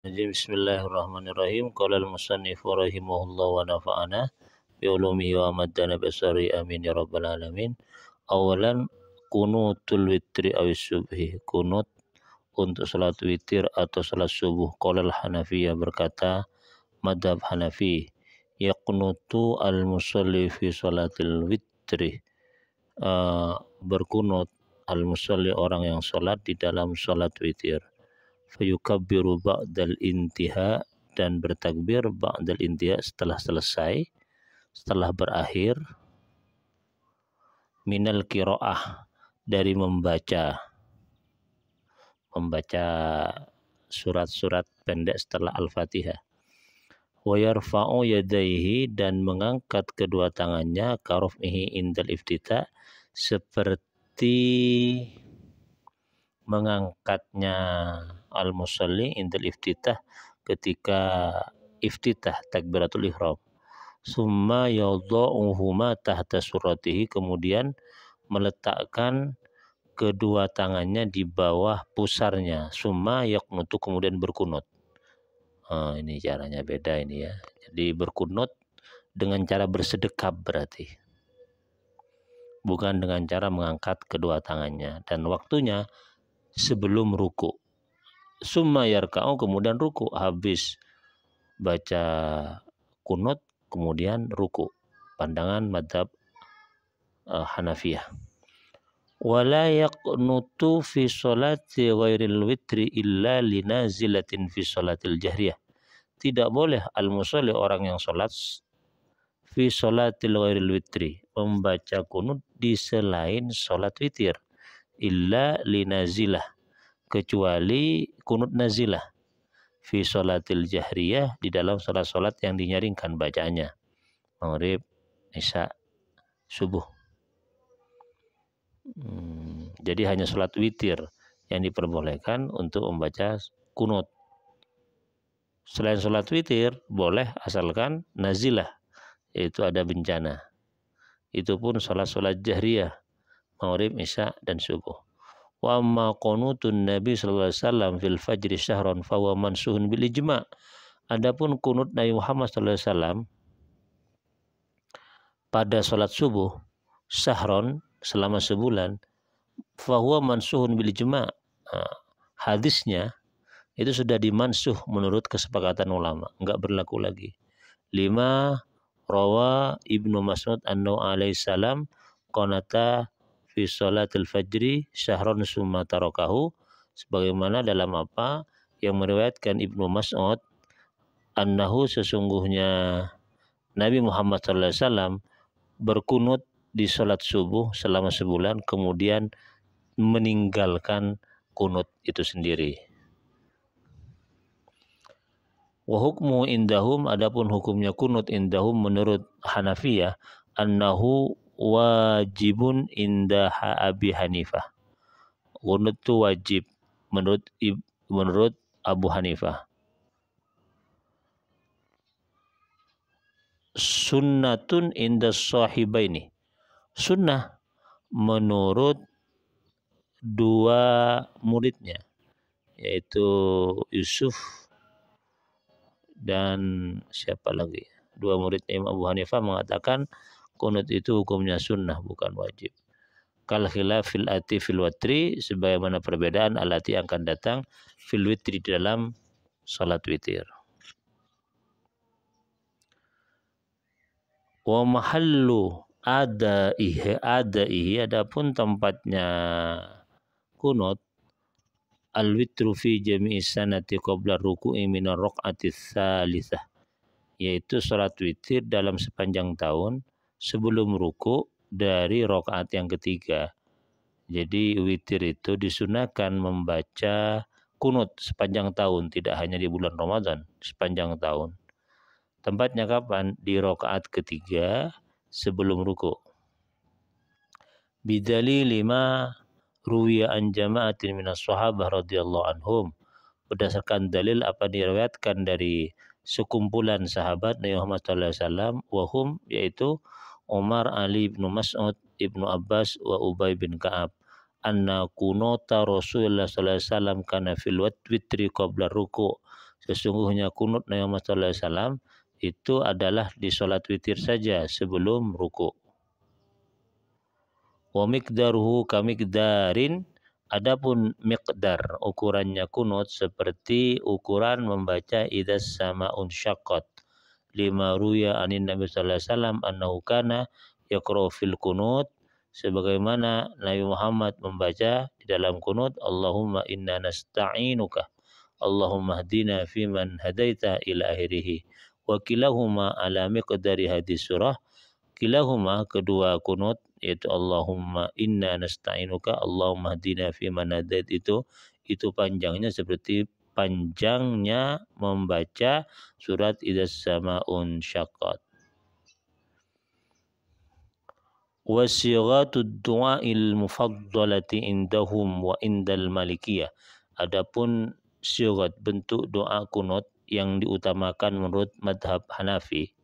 Bismillahirrahmanirrahim. Qala al-musannif rahimahullah wa nafa'ana bi ulumihi wa maddana basari amin ya rabbal alamin. Awalan kunutul witri awis subhi. Kunut untuk salat witir atau salat subuh. Qala al-Hanafiyah berkata madhab Hanafi, yaqnutu al-musalli fi salatil witri. Berkunut al-musalli orang yang salat di dalam salat witir. Fayukabbiru ba'dal intiha, dan bertakbir ba'dal intiha setelah selesai, setelah berakhir, minal qiraah, dari membaca surat-surat pendek setelah Al-Fatihah. Wa yarfa'u yadayhi, dan mengangkat kedua tangannya, karofmihi indal iftita, seperti mengangkatnya al-musalli indal iftitah ketika iftitah takbiratul ihram. Summa yadha'uhuma tahta suratihi, kemudian meletakkan kedua tangannya di bawah pusarnya. Summa yaqnutu, kemudian berkunut. Ini caranya beda ini ya. Jadi berkunut dengan cara bersedekap berarti. Bukan dengan cara mengangkat kedua tangannya. Dan waktunya sebelum ruku. Summa yarka'u, kemudian ruku. Habis baca kunut kemudian ruku. Pandangan madhab Hanafiyah. Wala yaqnutu fi sholati ghairil witri illa linazilatin fi sholatil jahriyah. Tidak boleh al-musalli, orang yang sholat fi sholatil ghairil witri, membaca kunut di selain sholat witir, illa linazilah, kecuali kunut nazilah, fi sholatil jahriyah, di dalam sholat-sholat yang dinyaringkan bacaannya, maghrib, isya, subuh. Jadi hanya sholat witir yang diperbolehkan untuk membaca kunut. Selain sholat witir boleh, asalkan nazilah, yaitu ada bencana. Itu pun sholat-sholat jahriyah, maghrib, isya, dan subuh. Wa amma qunutun Nabi sallallahu alaihi wasallam fil fajri syahran fa huwa mansuhun bil ijma'. Adapun kunut Nabi Muhammad sallallahu alaihi wasallam pada salat subuh syahron, selama sebulan, fa huwa mansuhun bil ijma'. Hadisnya itu sudah dimansuh menurut kesepakatan ulama, enggak berlaku lagi. 5 rawa Ibnu Mas'ud annahu alaihi salam qanata fi sholatil fajri syahron summa tarakahu, sebagaimana dalam apa yang meriwayatkan Ibnu Mas'ud, annahu, sesungguhnya Nabi Muhammad SAW berkunut di sholat subuh selama sebulan, kemudian meninggalkan kunut itu sendiri. Wa hukmu indahum, adapun hukumnya kunut indahum menurut Hanafiyah, annahu wajibun indah Abi Hanifah. Kunut itu wajib menurut Abu Hanifah. Sunnatun inda sahibaini, sunnah menurut dua muridnya, yaitu Yusuf dan siapa lagi, dua muridnya Imam Abu Hanifah mengatakan kunut itu hukumnya sunnah, bukan wajib. Kal khilafil ati fil watri, sebagaimana perbedaan alati yang akan datang fil witri, dalam salat witir. Wa mahallu adaihi, adapun tempatnya kunut, al-witru fi jami'i sanati qabla ruku'i minar raq'ati tsalitsah, yaitu salat witir dalam sepanjang tahun sebelum ruku dari rakaat yang ketiga. Jadi witir itu disunahkan membaca kunut sepanjang tahun, tidak hanya di bulan Ramadan, sepanjang tahun. Tempatnya kapan? Di rakaat ketiga sebelum ruku. Bidali 5 ruwiya an jama'atin minas sahabah radhiyallahu anhum, berdasarkan dalil apa diriwayatkan dari sekumpulan sahabat Nabi Muhammad SAW, wahum, yaitu Umar, Ali bin Mas'ud, Ibnu Abbas, wa Ubay bin Ka'ab, anna kunota Rasulullah sallallahu alaihi wasallam kana fil witri qabla ruku', Sesungguhnya kunut Nabi Muhammad SAW itu adalah di sholat witir saja sebelum ruku. Wa miqdaruhu kamikdarin, adapun miqdar ukurannya kunut seperti ukuran membaca idzas sama'un syaqqat. Lima ruya anin Nabi sallallahu alaihi wasallam annahu kana yaqra'u fil kunut, sebagaimana Nabi Muhammad membaca di dalam kunut, Allahumma inna nasta'inuka Allahumma hdina fiman hadaita ila akhirih. Wa kilahuma ala miqdari hadis surah. Kilahuma kedua kunut yaitu Allahumma inna nasta'inuka Allahumma hdina fiman hadait itu panjangnya seperti panjangnya membaca surat idzas sama'un syaqqat. Wa sighatud du'ail mufaddalati indahum wa indal malikiyah. Adapun sighat bentuk doa kunut yang diutamakan menurut madhab Hanafi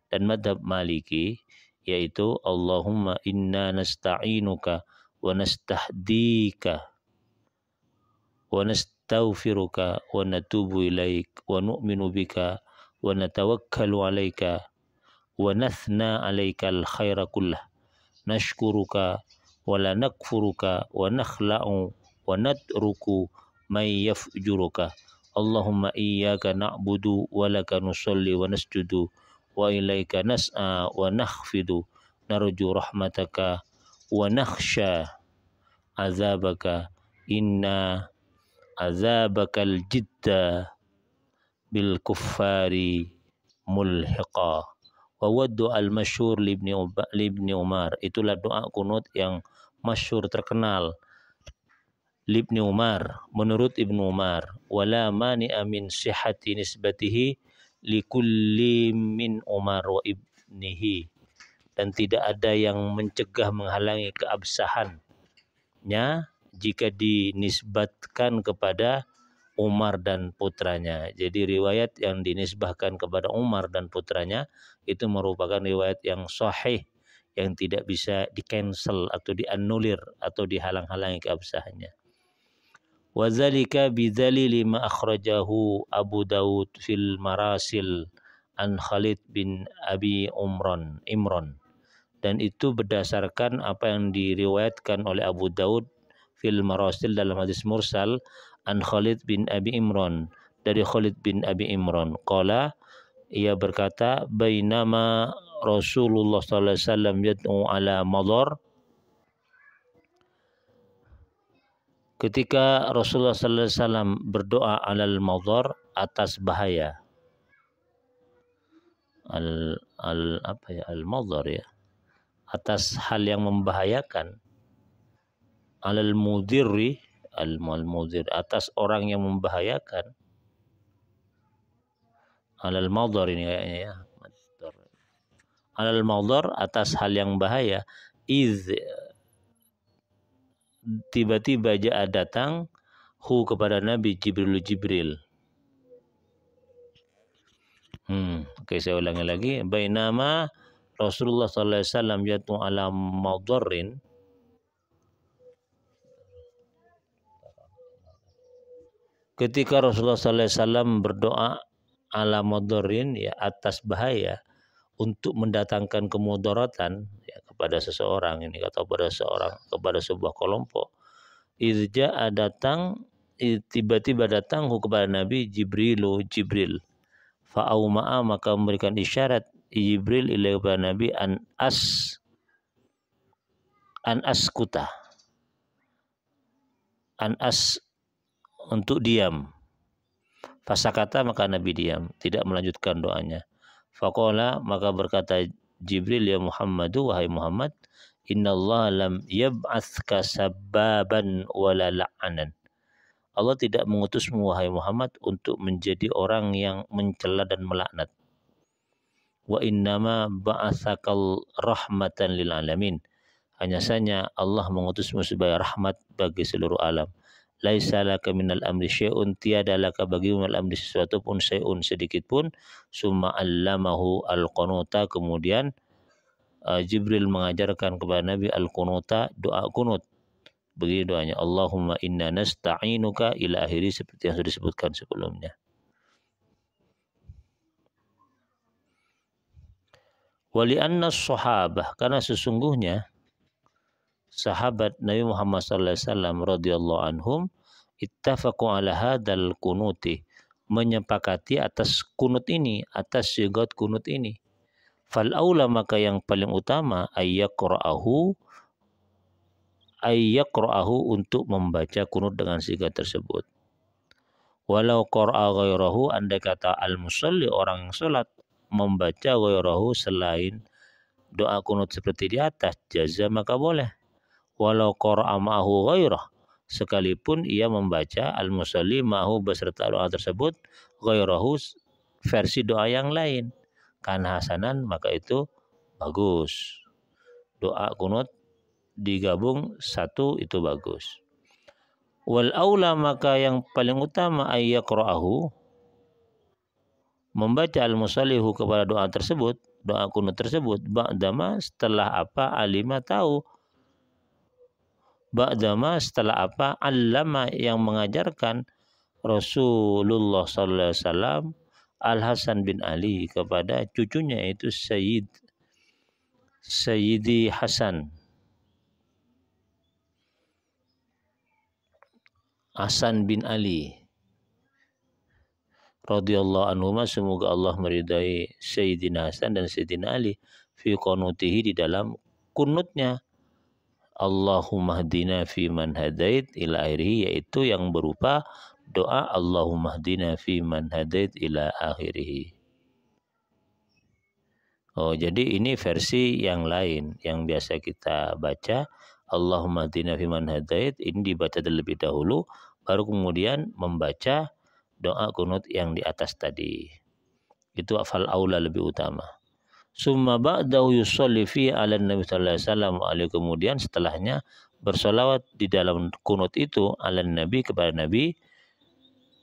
dan madhab Maliki, yaitu Allahumma inna nasta'inuka wa nastahdika wa nastaghfiruka wa natubu ilaik wa nu'minu bika wa natawakkalu alaika wa nathna alaikal khaira kullah nashkuruka wa la nakfuruka wa nakhla'u wa natruku may yafjuruka Allahumma iyyaka na'budu wa laka nusalli wa nasjudu wa ilaika nas'a wa nakhfidu narju rahmataka wa nakhsha azabaka inna azabakal jidda bil kuffari mulhiqa. Wa waddu al masyhur libni Umar, itulah doa kunut yang masyhur terkenal libni Umar, menurut Ibnu Umar, wala mani'a min sihhati nisbatihi likulli min Umar wa ibnihi, dan tidak ada yang mencegah menghalangi keabsahannya jika dinisbatkan kepada Umar dan putranya. Jadi riwayat yang dinisbahkan kepada Umar dan putranya itu merupakan riwayat yang sahih, yang tidak bisa di-cancel atau dianulir atau dihalang-halangi keabsahannya. Wa dzalika bidzalili ma akhrajahu Abu Daud fil Marasil an Khalid bin Abi Imran, dan itu berdasarkan apa yang diriwayatkan oleh Abu Daud fil Marasil dalam hadis mursal an Khalid bin Abi Imran, dari Khalid bin Abi Imran, qala, ia berkata, bainama Rasulullah sallallahu alaihi wasallam yad'u ala madar, ketika Rasulullah sallallahu alaihi wasallam berdoa alal madar, atas bahaya. Al madar ya, atas hal yang membahayakan. Alal mudirri, al-mudir, atas orang yang membahayakan. Alal madar ini kayaknya ya. Alal madar, atas hal yang bahaya. Tiba-tiba datang kepada Nabi Jibril. Oke, saya ulangi lagi. Bainama Rasulullah sallallahu alaihi wasallam yatu ala madarrin, ketika Rasulullah sallallahu alaihi wasallam berdoa ala madarrin, ya atas bahaya, untuk mendatangkan kemudaratan ya kepada seseorang ini atau kepada sebuah kelompok. Irja datang, tiba-tiba datang kepada Nabi Jibril. Fa'auma'a, maka memberikan isyarat Jibril ila kepada Nabi an askuta, untuk diam. Fasakata, maka Nabi diam, tidak melanjutkan doanya. Faqala, maka berkata Jibril, ya Muhammadu, wahai Muhammad, innallaha lam yab'atska sabbaban wala la'anan. Allah tidak mengutusmu wahai Muhammad untuk menjadi orang yang mencela dan melaknat. Wa innama ba'atsakal rahmatan lil alamin. Hanya saja Allah mengutusmu sebagai rahmat bagi seluruh alam. Laisa laka minal amri syai'un, tiada laka bagimu al amri sesuatu pun, syai'un sedikit pun. Summa allamahu al-qunuta, kemudian Jibril mengajarkan kepada Nabi al-qunuta, doa kunut. Begini doanya, Allahumma inna nasta'inuka ila akhiri, seperti yang sudah disebutkan sebelumnya. Wali anna sahabah, karena sesungguhnya sahabat Nabi Muhammad SAW radhiyallahu anhum ittafaqu ala hadzal kunuti, menyepakati atas kunut ini, atas sigat kunut ini. Fal aula, maka yang paling utama ayyaqra'ahu untuk membaca kunut dengan sigat tersebut. Walau qara'a ghairahu, andai kata al-musalli, orang yang salat, membaca ghairahu selain doa kunut seperti di atas, jaza, maka boleh. Walau qara'a ma'ahu ghairah, sekalipun ia membaca al-musalli ma'ahu beserta doa tersebut ghairahu versi doa yang lain, kan hasanan, maka itu bagus. Doa kunut digabung satu itu bagus. Wal aula, maka yang paling utama ayyaqra'ahu, membaca al-musallihu kepada doa tersebut, doa kunut tersebut, ba'dama, setelah apa, alima, tahu, ba'dama, setelah apa, allama, yang mengajarkan Rasulullah sallallahu alaihi wasallam Al-Hasan bin Ali kepada cucunya, yaitu Sayyidi Hasan bin Ali radhiyallahu anhuma, semoga Allah meridai Sayyidina Hasan dan Sayyidina Ali, fi qunutihi, di dalam kunutnya, Allahumma hdina fi man hadait ila akhirih, yaitu yang berupa doa Allahumma hdina fi man hadait ila akhirih. Oh, jadi ini versi yang lain yang biasa kita baca, Allahumma hdina fi man hadait, ini dibaca terlebih dahulu, baru kemudian membaca doa kunut yang di atas tadi. Itu afal aula, lebih utama. Summa ba'dahu yusolli fi ala Nabi sallallahu alaihi wasallam, kemudian setelahnya bersolawat di dalam kunut itu ala Nabi, kepada Nabi,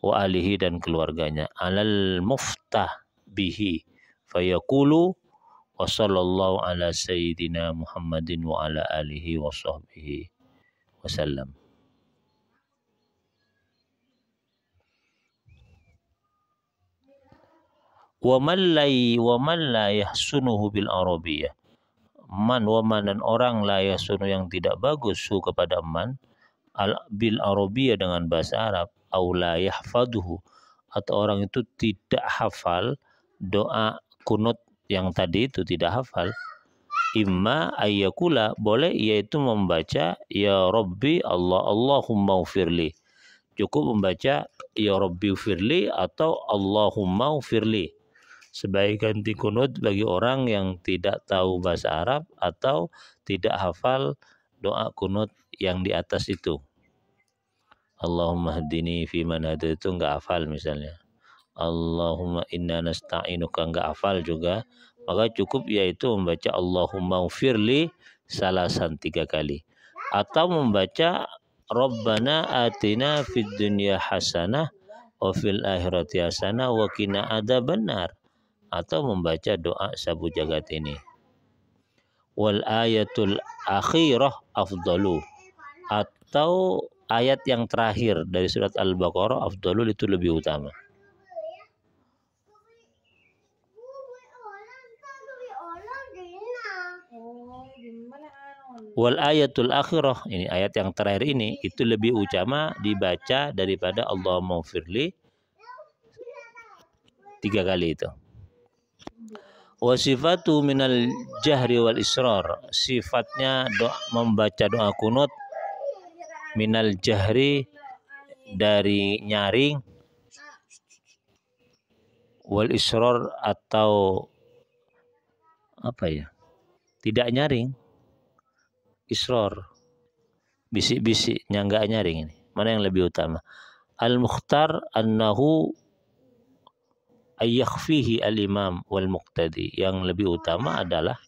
wa alihi, dan keluarganya, alal muftah bihi, fayaqulu wa sallallahu ala sayyidina Muhammadin wa ala alihi wa sahbihi wasallam. Wa man la yahsunuhu bil arabiyah, dan orang la yahsunu, yang tidak bagus, hu kepada man, bil arabiyah, dengan bahasa Arab, au la yahfaduhu, atau orang itu tidak hafal doa kunut yang tadi itu, tidak hafal, imma ayyakula, boleh yaitu membaca ya Rabbi Allahumma ufirli, cukup membaca ya Rabbi ufirli atau Allahumma ufirli sebagai ganti kunut bagi orang yang tidak tahu bahasa Arab atau tidak hafal doa kunut yang di atas itu. Allahumma hadini fi man hadait, itu enggak hafal misalnya. Allahumma inna nasta'inuka, enggak hafal juga, maka cukup yaitu membaca Allahumma ufirli salasan 3 kali, atau membaca Rabbana atina fid dunya hasanah wa fil akhirati hasanah wa qina adzabannar, atau membaca doa sabu jagat ini. Wal ayatul akhirah afdalu, atau ayat yang terakhir dari surat Al-Baqarah, afdalul, itu lebih utama. Wal ayatul akhirah, ini ayat yang terakhir ini, itu lebih utama dibaca daripada Allahumma ufirli 3 kali itu. Wa sifatu minal jahri wal israr, sifatnya membaca doa kunut, minal jahri, dari nyaring, wal israr, atau apa ya, tidak nyaring, israr, bisik-bisiknya enggak nyaring. Ini mana yang lebih utama? Al-mukhtar annahu ayyakhfihi al-imam wal muqtadi, yang lebih utama adalah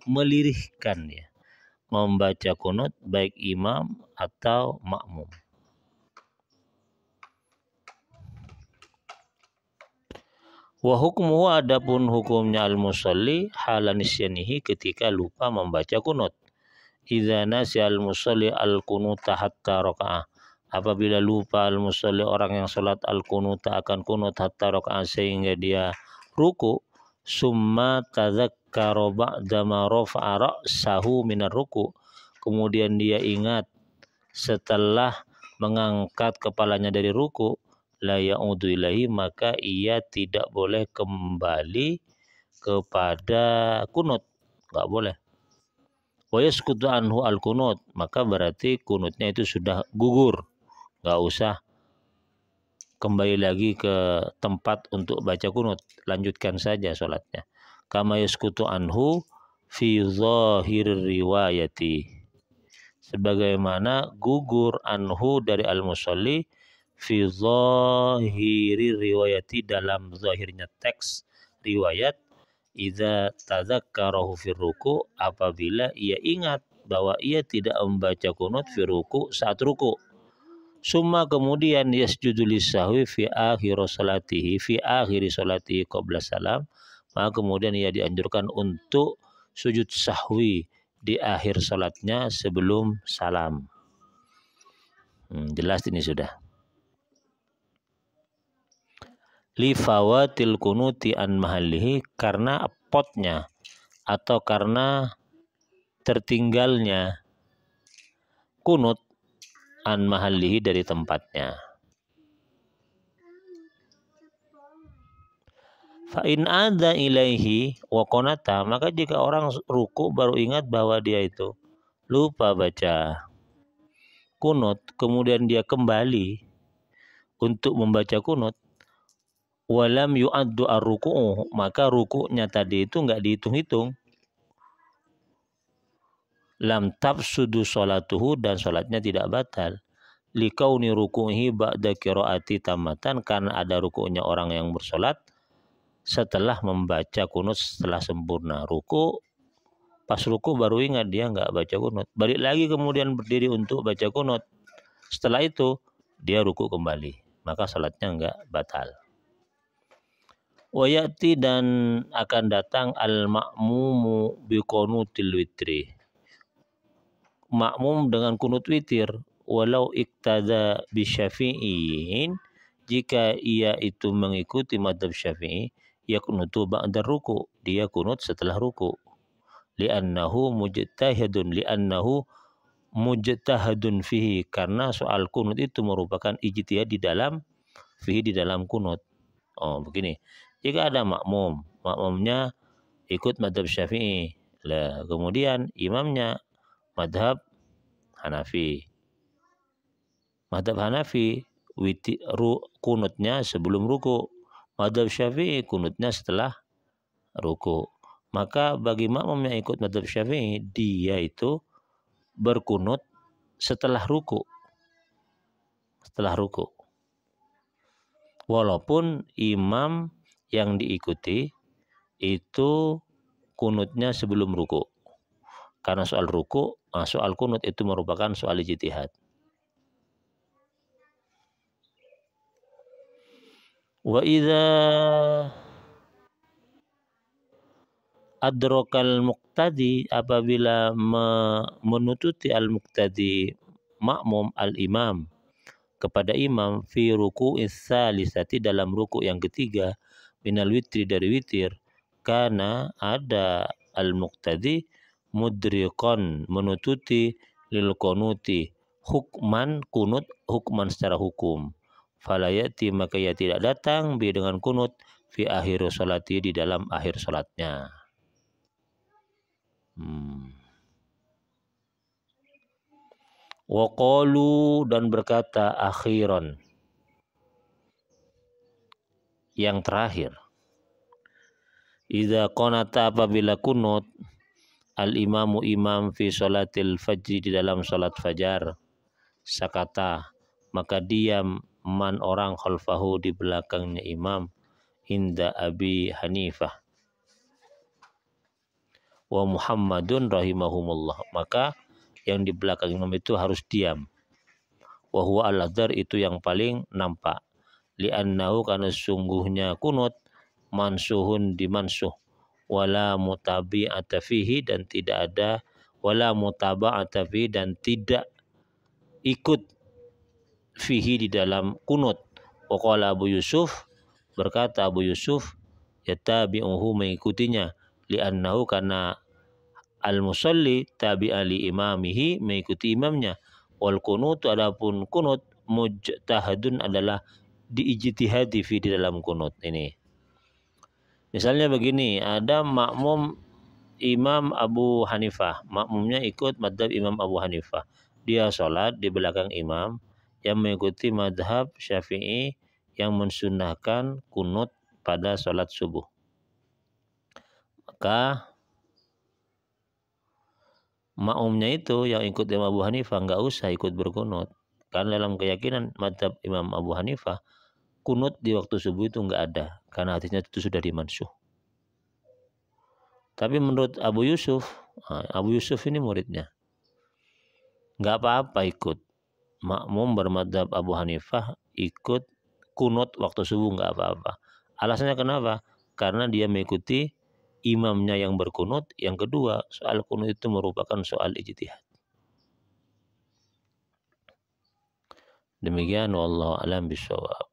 melirihkan, ya, membaca kunut baik imam atau makmum. Wa hukmuhu, adapun hukumnya al-musalli hala nisyanihi, ketika lupa membaca kunut. Idza nasi al-musalli al-kunuta hatta raka'ah, apabila lupa al-musalli, orang yang salat, al-kunuta, akan kunut, hatta raka'ah, sehingga dia ruku, summa tadzakkara ba'da ma rafa'a ra'sahu minar ruku, kemudian dia ingat setelah mengangkat kepalanya dari ruku, la ya'udu ilaihi, maka ia tidak boleh kembali kepada kunut, enggak boleh. Wa yasqutu anhu al-kunut, maka berarti kunutnya itu sudah gugur, enggak usah kembali lagi ke tempat untuk baca kunut, lanjutkan saja sholatnya. Kama yasqutu anhu fi zahir riwayati, sebagaimana gugur anhu dari al-musalli fi zahiri riwayati, dalam zahirnya teks riwayat, idza tadzakkarahu fi ruku, apabila ia ingat bahwa ia tidak membaca kunut fi ruku, saat ruku. Summa, kemudian yasjudu lisahwi fi akhir salatihi qabla salam, maka kemudian ia dianjurkan untuk sujud sahwi di akhir salatnya sebelum salam. Jelas ini sudah. Li fawatil kunuti an mahallihi, karena potnya atau karena tertinggalnya kunut an mahallihi, dari tempatnya. Fa in ada ilaihi wa qanata, maka jika orang ruku baru ingat bahwa dia itu lupa baca kunut, kemudian dia kembali untuk membaca kunut, walam yu'addu ar-ruku'u, maka ruku'nya tadi itu enggak dihitung-hitung. Lam tafsudu sholatuhu, dan sholatnya tidak batal. Likauni ruku'ihi ba'da qiraati tamatan, karena ada ruku'nya orang yang bersolat setelah membaca kunut setelah sempurna. Ruku, pas ruku baru ingat dia enggak baca kunut, balik lagi kemudian berdiri untuk baca kunut. Setelah itu dia ruku kembali, maka sholatnya enggak batal. Wayati, dan akan datang al-ma'mumu biqunutil witri, makmum dengan kunut witir, walau iktada bisyafi'in, jika ia itu mengikuti madhab syafi'i, yakunutu ba'da ruku, dia kunut setelah ruku. Li'annahu mujtahadun fihi, karena soal kunut itu merupakan ijtihad di dalam fihi, di dalam kunut. Begini, jika ada makmumnya ikut madhab syafi'i, kemudian imamnya madhab Hanafi. Madhab Hanafi kunutnya sebelum ruku, madhab Syafi'i kunutnya setelah ruku. Maka bagi makmum yang ikut madhab Syafi'i, dia itu berkunut setelah ruku. Walaupun imam yang diikuti itu kunutnya sebelum ruku. Karena soal kunut itu merupakan soal ijtihad. Wa idza adrakal muqtadi, apabila menututi al-muqtadi makmum al-imam kepada imam fi ruku'is salisati, dalam ruku yang ketiga, minal witri, dari witir, karena ada al-muqtadi mudriqan, menututi lil qunuti, hukman kunut, hukman secara hukum, falayati, maka ia tidak datang bi dengan kunut fi akhir salati, di dalam akhir salatnya. Wa qalu, dan berkata akhiran, yang terakhir, idza qanata, apabila kunut al-imamu, imam fi sholatil fajri, di dalam salat fajar, sakata, maka diam man, orang, khalfahu, di belakangnya imam, inda Abi Hanifah wa Muhammadun rahimahumullah, maka yang di belakang imam itu harus diam. Wa huwa al-adhar, itu yang paling nampak. Li'annahu, karena sungguhnya kunut mansuhun, dimansuh, wala mutabi'ata fihi, dan tidak ada wala mutaba'ata fihi, dan tidak ikut fihi, di dalam kunut. Waqala Abu Yusuf, berkata Abu Yusuf, Yatabi'uhu mengikutinya, li'annahu karena al-musalli tabi'a li imamihi mengikuti imamnya. Wal kunut adapun kunut mujtahadun adalah diijtihadi fi di dalam kunut ini. Misalnya begini, ada makmum Imam Abu Hanifah, makmumnya ikut madhab Imam Abu Hanifah. Dia sholat di belakang imam yang mengikuti madhab Syafi'i yang mensunnahkan kunut pada sholat subuh. Maka makmumnya itu yang ikut Imam Abu Hanifah nggak usah ikut berkunut. Karena dalam keyakinan madhab Imam Abu Hanifah, kunut di waktu subuh itu nggak ada. Karena hadisnya itu sudah dimansuh. Tapi menurut Abu Yusuf ini muridnya, nggak apa-apa ikut. Makmum bermadhab Abu Hanifah ikut kunut waktu subuh nggak apa-apa. Alasannya kenapa? Karena dia mengikuti imamnya yang berkunut. Yang kedua, soal kunut itu merupakan soal ijtihad. Demikian wallahu a'lam bishawab.